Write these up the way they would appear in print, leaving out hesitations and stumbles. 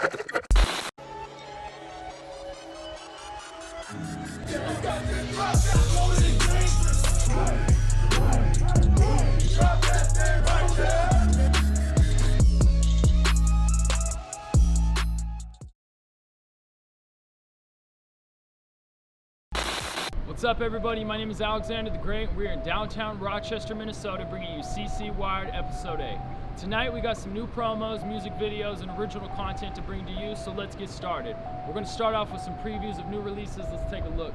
What's up, everybody? My name is Alexander the Great. We're in downtown Rochester, Minnesota, bringing you CC Wired Episode 8. Tonight we got some new promos, music videos, and original content to bring to you, so let's get started. We're going to start off with some previews of new releases. Let's take a look.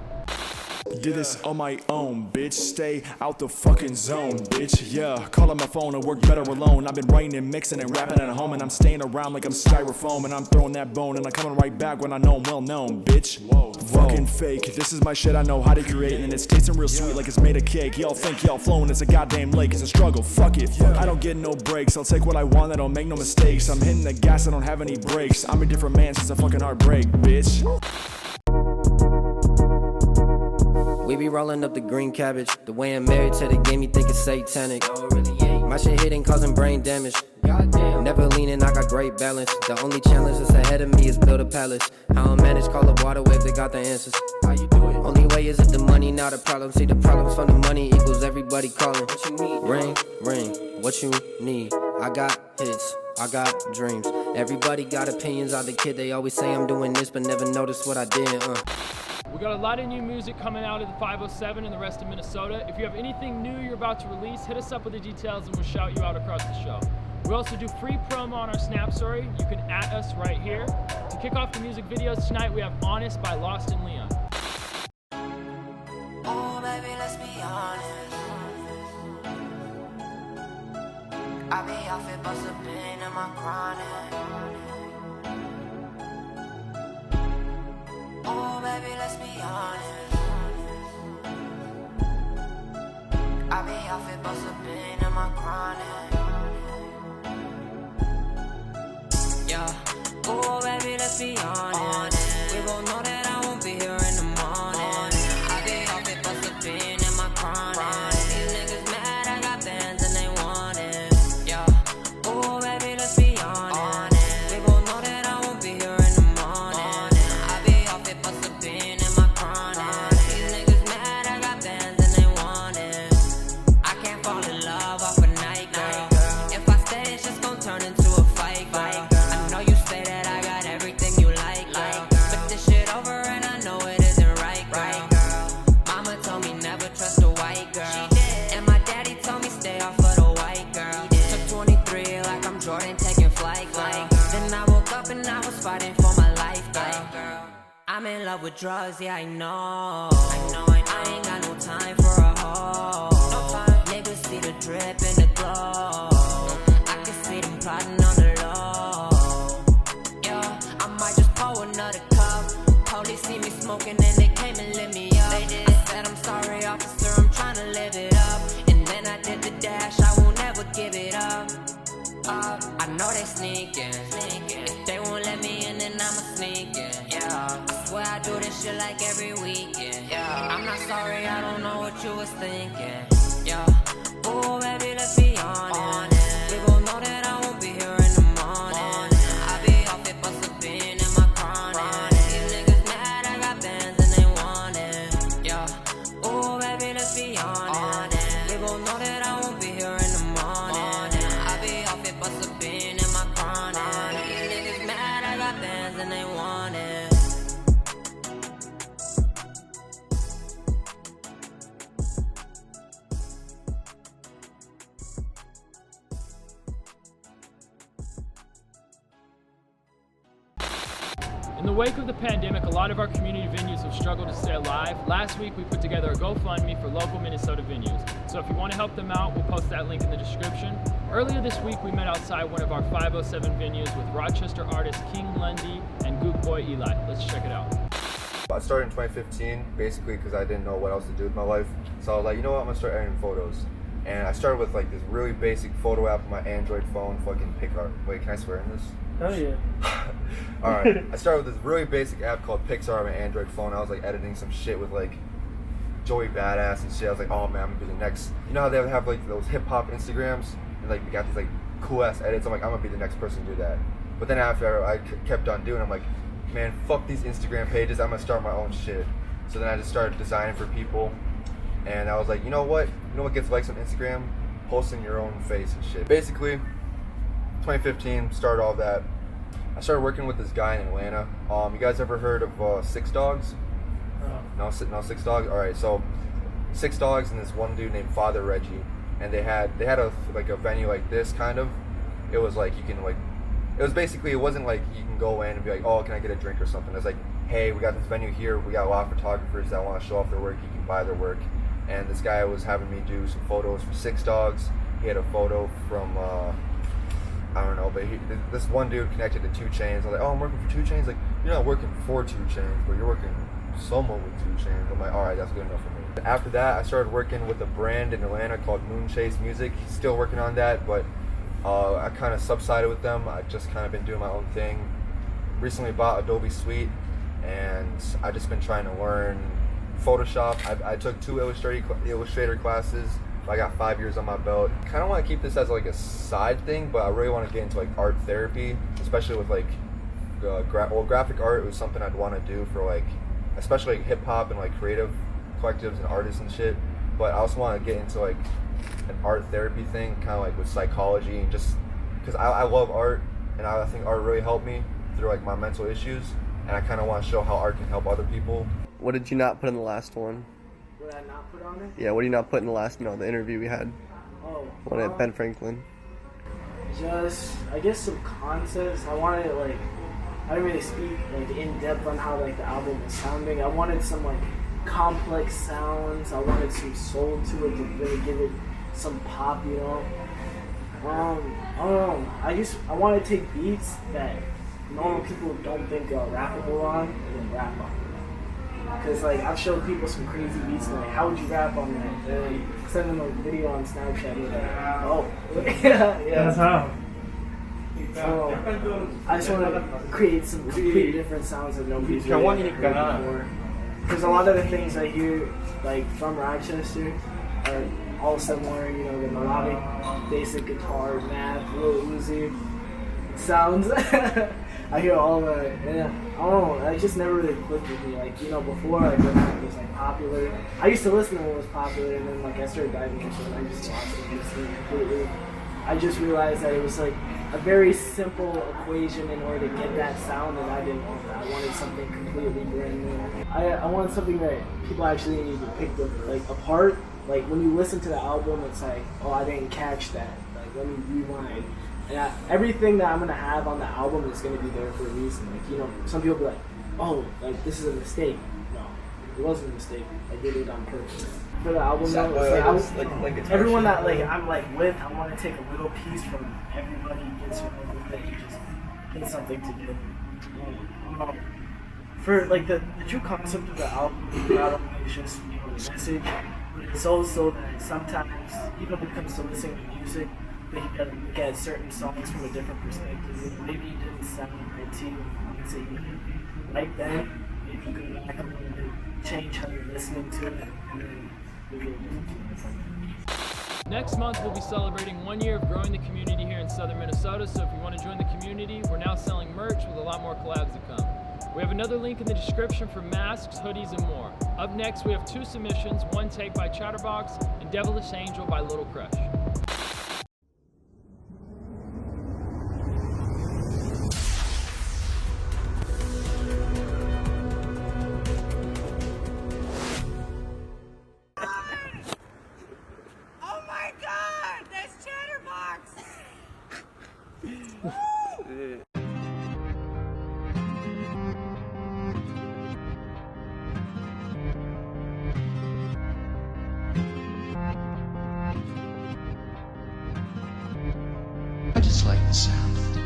Did this on my own, bitch. Stay out the fucking zone, bitch. Yeah, call on my phone and work better alone. I've been writing and mixing and rapping at home, and I'm staying around like I'm styrofoam, and I'm throwing that bone, and I'm coming right back when I know I'm well known, bitch. Whoa, fucking fake. This is my shit I know how to create, and it's tasting real sweet like it's made of cake. Y'all think y'all flowing, it's a goddamn lake. It's a struggle, fuck it. I don't get no breaks. I'll take what I want, I don't make no mistakes. I'm hitting the gas, I don't have any brakes. I'm a different man since a fucking heartbreak, bitch. We be rolling up the green cabbage. The way I'm married to the game, you think it's satanic. My shit hitting, causing brain damage. Never leaning, I got great balance. The only challenge that's ahead of me is build a palace. How I manage, call up water waves, they got the answers. How you do it? Only way is it the money, not a problem. See, the problems from the money equals everybody calling. What you need? Ring, what you need? I got hits, I got dreams. Everybody got opinions on the kid. They always say I'm doing this, but never notice what I did. We got a lot of new music coming out of the 507 and the rest of Minnesota. If you have anything new you're about to release, hit us up with the details and we'll shout you out across the show. We also do free promo on our Snap Story. You can @ us right here. To kick off the music videos tonight, we have Honest by LostinLeon. Oh, baby, let's be honest. I be off it, bust a pin in my chronic. Oh, baby, let's be honest. I be off it, bust a pin in my chronic. Yeah. Oh, baby, let's be honest. We both know that I won't be here in the morning. I be off it, bust a pin in my chronic. These niggas mad, I got bands and they want it. Yeah. Oh, baby, let's be honest. We both know that I won't be here in the morning. I be off it, bust a pin in my chronic. These niggas mad, I got bands and they want it. I can't fall in love off a night, girl. If I stay, it's just gon' turn into a fight, girl. I know you say that I got everything you like, girl. But this shit over and I know it isn't right, girl. Mama told me never trust a white girl. And my daddy told me stay off of the white girl. Took 23 like I'm Jordan taking flight, girl. Then I woke up and I was fighting for my life, girl. I'm in love with drugs, yeah, I know. I ain't got no time for a hoe. Niggas see the drip and the glow. I can see them plotting on the low. Yeah, I might just pour another cup. Police see me smoking and they came and lit me up. I said I'm sorry, officer, I'm trying to live it up. And then I did the dash, I won't ever give it up. I know they sneaking. If they won't let me in, then I'ma sneak in. Yeah, I swear I do this shit like every weekend. Yeah, I'm not sorry, I don't know what you was thinking. Yeah, oh baby, let's be honest. We both know that I won't be here in the morning. I be off it, bust a pin in my chronic. These niggas mad, I got bands and they want it. Yeah, oh baby, let's be honest. We both know that I won't be here in the morning. I be off it, bust a pin in my chronic. These niggas mad, I got bands and they want it. In the wake of the pandemic, a lot of our community venues have struggled to stay alive. Last week, we put together a GoFundMe for local Minnesota venues. So if you want to help them out, we'll post that link in the description. Earlier this week, we met outside one of our 507 venues with Rochester artists King Lundy and Goop Boy Eli. Let's check it out. I started in 2015, basically because I didn't know what else to do with my life. So I was like, you know what, I'm gonna start editing photos. And I started with like this really basic photo app on my Android phone, fucking PixArt. Wait, can I swear in this? Oh yeah. Alright, I started with this really basic app called PixArt on my Android phone. I was like editing some shit with like Joey Badass and shit. I was like, oh man, I'm gonna be the next. You know how they have like those hip hop Instagrams? And like we got these like cool ass edits. I'm like, I'm gonna be the next person to do that. But then after I kept on doing, I'm like, man, fuck these Instagram pages. I'm gonna start my own shit. So then I just started designing for people, and I was like, you know what gets likes on Instagram? Posting your own face and shit. Basically, 2015 started all that. I started working with this guy in Atlanta. You guys ever heard of Six Dogs? No, Six Dogs. All right, so Six Dogs and this one dude named Father Reggie, and they had a venue like this kind of. It was like you can like, it was basically, it wasn't like you can go in and be like, oh, can I get a drink or something. It's like, hey, we got this venue here. We got a lot of photographers that want to show off their work. You can buy their work. And this guy was having me do some photos for Six Dogs. He had a photo from I don't know, but this one dude connected to 2 Chainz. I was like, oh, I'm working for 2 Chainz. Like, you're not working for 2 Chainz, but you're working somewhat with 2 Chainz. I'm like, all right, that's good enough for me. After that, I started working with a brand in Atlanta called Moonchase Music. Still working on that, but I kind of subsided with them. I just kind of been doing my own thing. Recently bought Adobe Suite, and I just been trying to learn Photoshop. I took 2 Illustrator classes. I got 5 years on my belt. I kind of want to keep this as like a side thing, but I really want to get into like art therapy, especially with like graphic art. It was something I'd want to do for like, especially like hip hop and like creative collectives and artists and shit. But I also want to get into like an art therapy thing, kind of like with psychology, and just because I love art, and I think art really helped me through like my mental issues, and I kind of want to show how art can help other people. What did you not put in the last one? What did I not put on it? Yeah, what did you not put in the last, the interview we had? Oh. One at Ben Franklin. Just, I guess some concepts. I wanted like, I didn't really speak like in depth on how like the album was sounding. I wanted some like complex sounds. I wanted some soul to it to really give it some pop, you know. I don't know. I want to take beats that normal people don't think are rappable on and then rap on. Because like I've showed people some crazy beats and like, how would you rap on that? And send them a video on Snapchat and they're like, oh, yeah. That's how. So I just want to create some completely different sounds that nobody's really heard before. Because a lot of the things I hear like from Rochester are all similar, you know, the melodic, basic guitar, math, Lil Uzi sounds. I hear all that, and I don't know, it just never really clicked with me. Like, you know, before, like, when it was, like, popular, I used to listen to when it was popular, and then, like, I started diving into it, and I just lost it listening completely. I just realized that it was, like, a very simple equation in order to get that sound, and I didn't want that. I wanted something completely brand new. I wanted something that people actually need to pick apart. Like, when you listen to the album, it's like, oh, I didn't catch that. Like, let me rewind. And everything that I'm going to have on the album is going to be there for a reason. Like, you know, some people be like, oh, like, this is a mistake. No, it wasn't a mistake. I did it on purpose. For the album, though, everyone that, like, I'm, like, with, I want to take a little piece from everybody gets that you just get something to do. For, like, the true concept of the album, not only is just, you know, the message, but it's also that sometimes, even when it comes to listening to music, that you gotta look at certain songs from a different perspective. Maybe it didn't sound right to you, you say you like that. If you go back a little bit, change how you're listening to it, and then maybe it'll be different. Next month, we'll be celebrating 1 year of growing the community here in southern Minnesota, so if you want to join the community, we're now selling merch with a lot more collabs to come. We have another link in the description for masks, hoodies, and more. Up next, we have 2 submissions, one take by Chatterbox and Devilish Angel by Little Crush. Oh my god! There's Chatterbox! I just like the sound of it.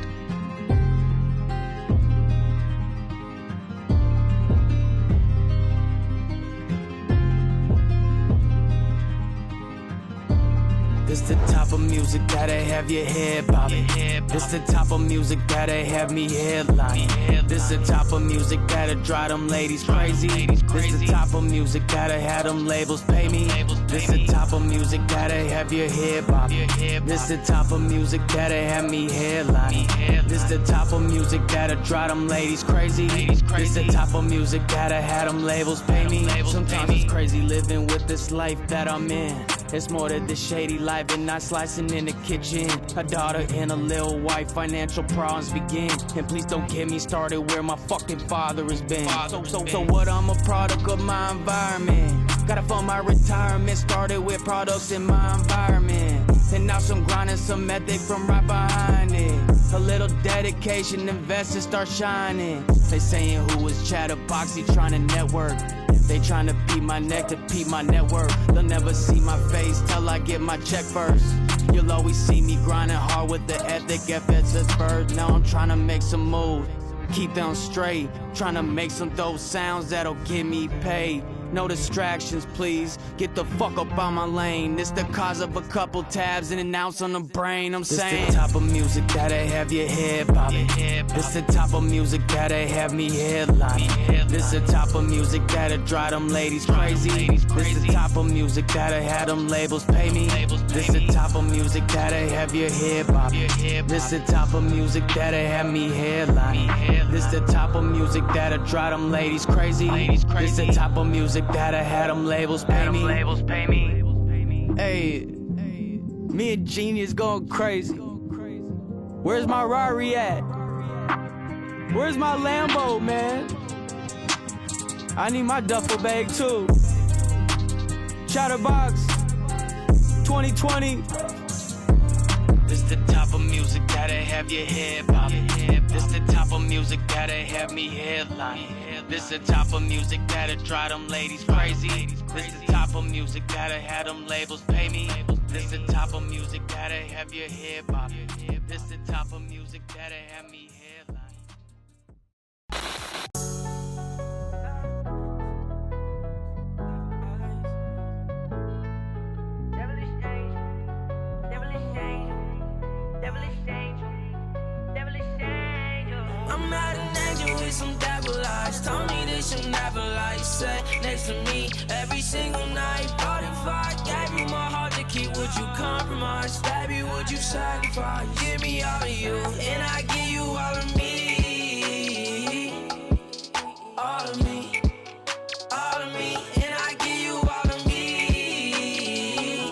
This the top of me. music that'll have your head bobbing. This the type of music that'll have me headlining. This the type of music that'll drive them ladies crazy. This the type of music that'll have them labels pay me. This the type of music that'll have your head bobbing. This the type of music that'll have me headlining. This the type of music that'll drive them ladies crazy. This the type of music that'll have them labels pay me. Sometimes it's crazy living with this life that I'm in. It's more than this shady life and not slicing in the kitchen. A daughter and a little wife, financial problems begin. And please don't get me started where my fucking father has been. So what, I'm a product of my environment. Gotta fund my retirement, started with products in my environment. And now some grinding, some ethic from right behind it. A little dedication, invest and start shining. They saying who is chatterboxy trying to network. They trying to beat my neck to peep my network. They'll never see my face till I get my check first. You'll always see me grinding hard with the ethic FSS bird. Now I'm trying to make some moves, keep them straight. Trying to make some dope sounds that'll get me paid. No distractions, please. Get the fuck up on my lane. This the cause of a couple tabs and an ounce on the brain. I'm saying this the type of music that'll have your head bobbing. This the type of music that'll have me headlining. This the type of music that'll drive them ladies crazy. This the type of music that'll have them labels pay me. This the type of music that'll have your head bobbing. This the type of music that'll have me headlining. This the type of music that'll drive them ladies crazy. This the type of music that'll have them labels pay me. Hey, me and Genius going crazy. Where's my Rari at? Where's my Lambo, man? I need my duffel bag too. Chatterbox 2020. This the type of music that'll have your head bobbing. This the type of music that'll have me headlining. This the type of music that'll drive them ladies crazy. This the type of music that'll have them labels pay me. This the type of music that'll have your head bobbing. This the type of music that'll have me headlining. I'm not an angel with some devil eyes. Told me this you'll never lie. Sat next to me every single night. But if I gave you my heart to keep, would you compromise? Baby, would you sacrifice? Give me all of you, and I give you all of me. All of me. All of me, and I give you all of me.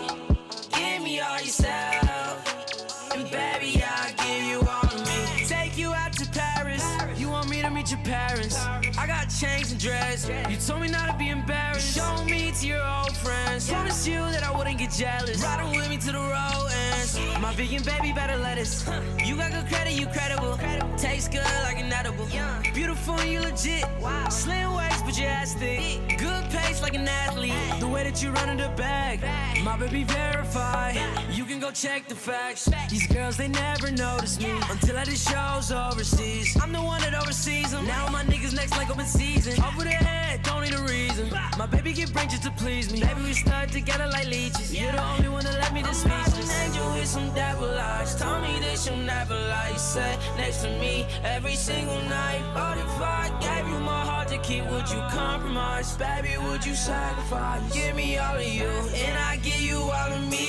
Give me all yourself, and baby, I give you all of me. Take you out to Paris. You want me to meet your parents? I got chains and dreads. You told me not to be embarrassed. Show me to your old friends. Promised you that I wouldn't get jealous. Riding with me to the road ends. My vegan baby better lettuce. You got good credit, you credible. Tastes good like an edible. Beautiful and you legit. Slim waist, but your ass thick. Good pace like an athlete. The way that you run in the bag. My baby verified. You can go check the facts. These girls, they never notice me until I did shows overseas. I'm the one that oversees them. Now my niggas next like open season. Over their head, don't need a reason. My baby get brain just to please me. Baby, we stuck together like leeches. You're the only one that let me this speechless. An angel with some devil eyes. Told me this you'll never lie. Sat next to me every single night. But if I gave you my heart to keep, would you compromise? Baby, would you sacrifice? Give me all of you, and I give you all of me.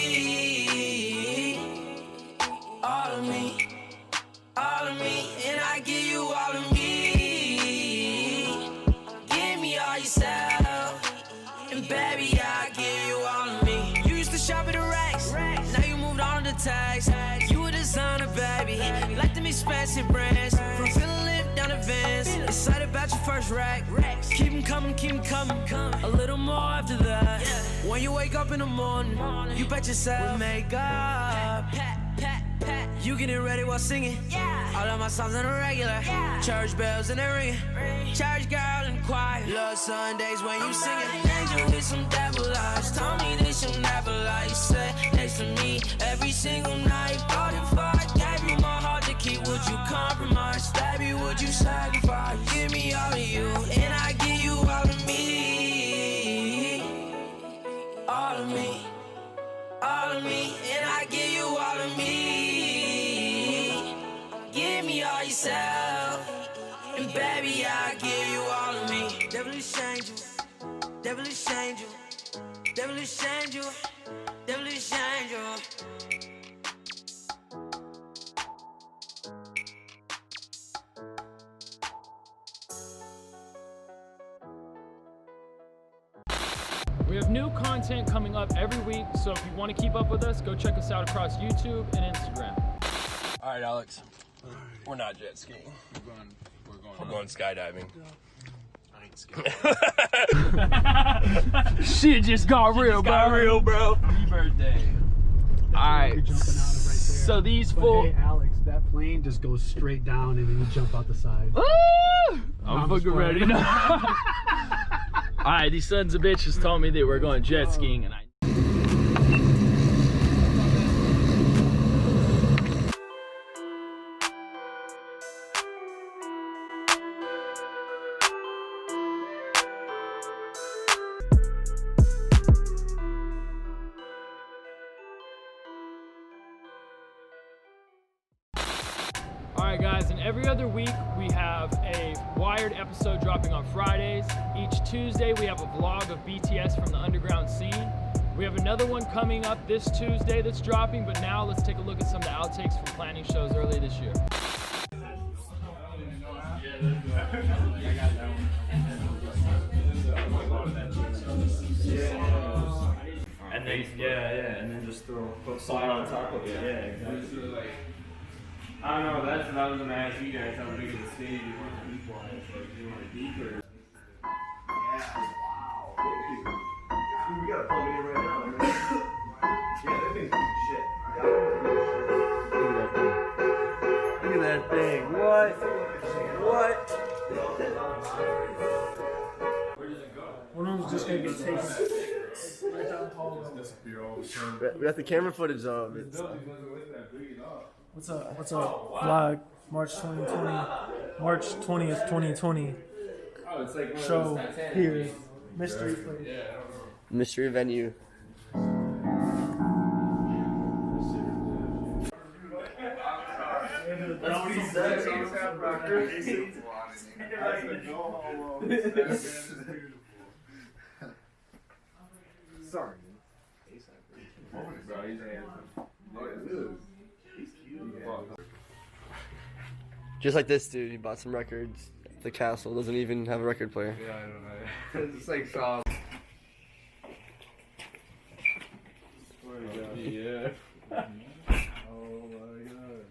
All of me. All of me, and I give you all of me. Give me all yourself, and baby, I give you all of me. You used to shop at the racks, now you moved on to the tags. You a designer, baby, like them expensive brands. From feeling limp down to Vans, excited about your first rack. Keep them coming, keep them coming. A little more after that. When you wake up in the morning, you bet yourself with makeup. You getting ready while singing. All of my songs on the regular. Church bells and they're ringing. Church girl in choir. Love Sundays when you singing. An angel with some devil eyes. Told me this you'll never lie. Sat next to me every single night. But if I gave you my heart to keep, would you compromise? Baby, would you sacrifice? Give me all of you, and I give you all of me. All of me. All of me, and I give you all of me. Give me all yourself, and baby, I'll give you all of me. Devilish angel, devilish angel, devilish angel, devilish angel. We have new content coming up every week, so if you want to keep up with us, go check us out across YouTube and Instagram. All right, Alex. We're not jet skiing. We're going skydiving. I ain't skydiving. Shit just got real, bro. Happy birthday. All right. So these fools. Hey, Alex, that plane just goes straight down and then you jump out the side. I'm fucking ready now. All right, these sons of bitches told me that we're going jet skiing, and Alright guys, and every other week we have a Wired episode dropping on Fridays. Each Tuesday we have a vlog of BTS from the underground scene. We have another one coming up this Tuesday that's dropping, but now let's take a look at some of the outtakes from planning shows earlier this year. And then and then just put salt on top of it. Yeah, exactly. I don't know. That's what I was gonna ask you guys. How big is the stage? You want to deep one? Like, do you want it deeper? Yeah. Wow. Dude, we gotta plug it in right now. Yeah, that thing's shit. Look at that thing. What? What? Where does it go? One of them's just gonna get taken right down the hallway. We got the camera footage of it. What's up, vlog, March 20th, 2020. Oh, it's like Show here, mystery place. Mystery venue. That's what he said. Sorry. Just like this dude, he bought some records. The castle doesn't even have a record player. Yeah, I don't know. It's just like Shaw. Yeah. Oh my god.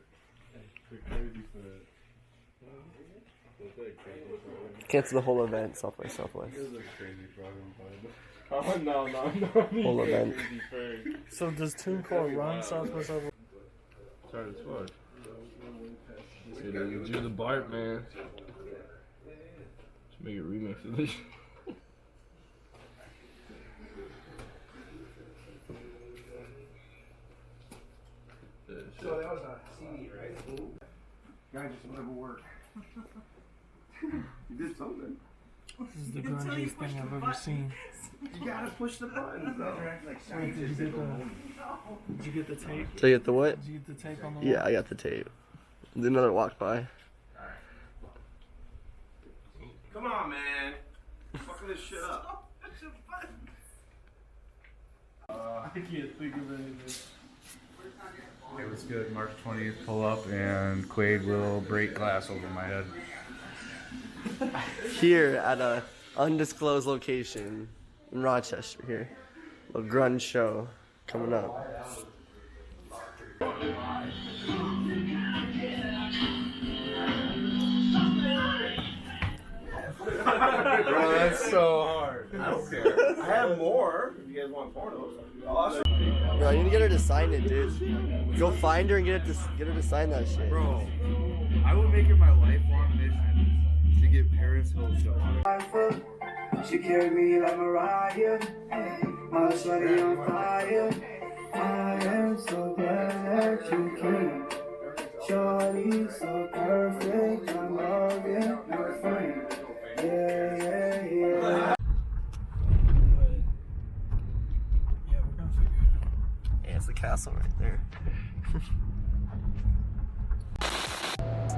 Pretty crazy for that. Cancel the whole event, South by Southwest. This is a crazy problem, but. Oh no. Whole event. So does TuneCore run South by Southwest? It's hard as fuck. You do the Bart, man. Just make a remix of this. So that was a CD, right? Guy just never worked. You did something. This is the grungiest thing I've ever seen. You gotta push the buttons, though. Wait, did you get the tape? Did you get the what? Did you get the tape on the Yeah, wall? I got the tape. Did another walk by. Come on, man. Fucking this shit up. I can't think of anything. It was good. March 20th, pull up, and Quaid will break glass over my head. Here at a undisclosed location in Rochester here. A grunge show coming up. Bro, that's so hard. I don't care. I have more if you guys want pornos. Awesome. Bro, I need to get her to sign it, dude. Go find her and get her to sign that shit. Bro, I would make it my lifelong mission to get Paris Hilton on it. She carried me like Mariah, my sweaty on fire. I am so glad that you came. Shorty, so perfect, I'm loving your friend. Yeah. Yeah, we're gonna figure it out. Yeah, it's the castle right there.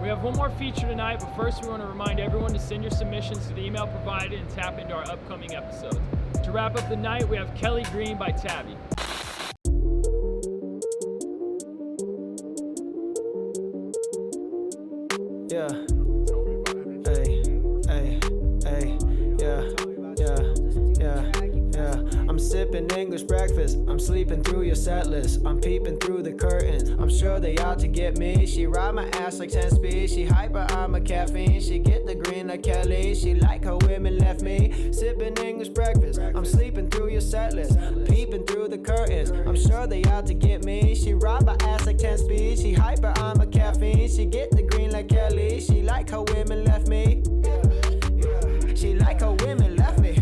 We have one more feature tonight, but first we want to remind everyone to send your submissions to the email provided and tap into our upcoming episodes. To wrap up the night, we have Kelly Green by Tabby. Yeah. I'm sipping English breakfast, I'm sleeping through your set list, I'm peeping through the curtains, I'm sure they out to get me. She ride my ass like 10 speed, she hyper, I'm a caffeine, she get the green like Kelly, she like how women left me. Sipping English breakfast, I'm sleeping through your set list, peeping through the curtains, I'm sure they out to get me. She ride my ass like 10 speed, she hyper, I'm a caffeine, she get the green like Kelly, she like how women left me. She like how women left me.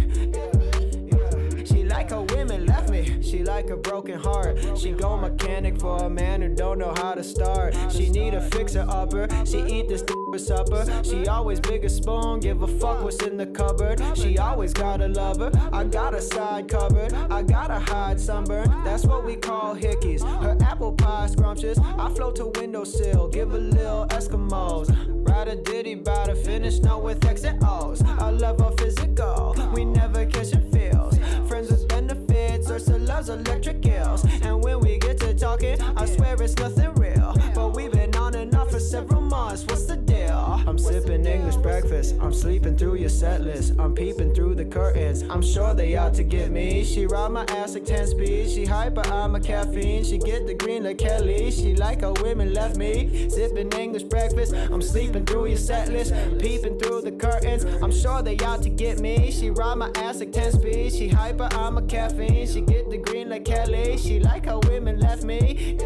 She like how women left me. She like a broken heart. She go mechanic for a man who don't know how to start. She need a fixer-upper. She eat this for supper. She always big a spoon. Give a fuck what's in the cupboard. She always got a lover. I got a side cupboard. I gotta hide sunburn. That's what we call hickeys. Her apple pie scrumptious. I float to windowsill. Give a little Eskimos. Write a ditty about a finish note with X and O's. I love her physical. We never catching feels. Friends with benefits or loves electric ills. And when we get to talking, I swear it's nothing real. But we've been on and off for several months. What's the deal? I'm sipping English breakfast. I'm sleeping through your set list. I'm peeping through the curtains. I'm sure they out to get me. She ride my ass like 10 speed. She hyper, I'm a caffeine. She get the green like Kelly. She like how women left me. Sipping English breakfast. I'm sleeping through your set list. Peeping through the curtains. I'm sure they out to get me. She ride my ass like 10 speed. She hyper, I'm a caffeine. She get the green like Kelly. She like how women left me.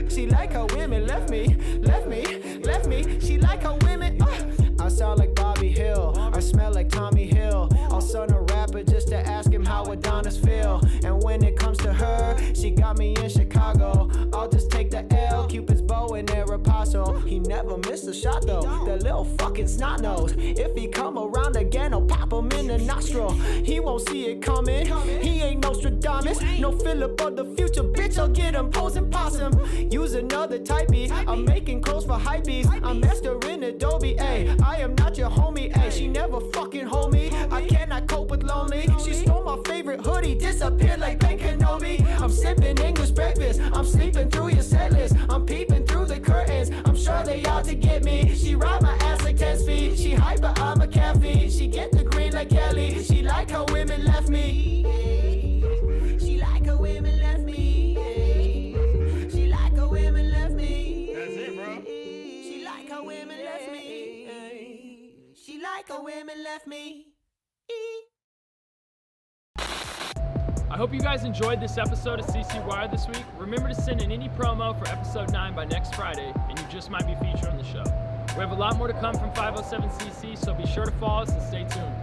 She like how women left me. She like how women. I sound like Bobby Hill. I smell like Tommy Hill. I'll son a rapper just to ask him how Adonis feel. And when it comes to her, she got me in Chicago. I'll just take the L. Cupid's bow and Aeropostale. He never missed a shot though. The little fucking snot nose. If he come around again, I'll pop him in the nostril. He won't see it coming. He ain't Nostradamus. No Philip of the future, bitch. I'll get him posing possum. Use another typey. I'm making clothes for hypebees. I'm mastering Adobe. Ayy, I am not your homie. Ayy, she never fucking hold me. I cannot cope with lonely. She stole my favorite hoodie. Disappeared like Ben Kenobi. I'm sipping English breakfast. I'm sleeping through your set list. I'm peeping through the curtains. I'm sure they out to get me. She ride my ass like 10 speed. She hyper, I'm a caffeine. She get the green like Kelly. She like how women left me. She like how women left me. She like how women left me. That's it, bro. She like how women left me. She like how women left me. I hope you guys enjoyed this episode of CC Wired this week. Remember to send in any promo for episode 9 by next Friday, and you just might be featured on the show. We have a lot more to come from 507cc, so be sure to follow us and stay tuned.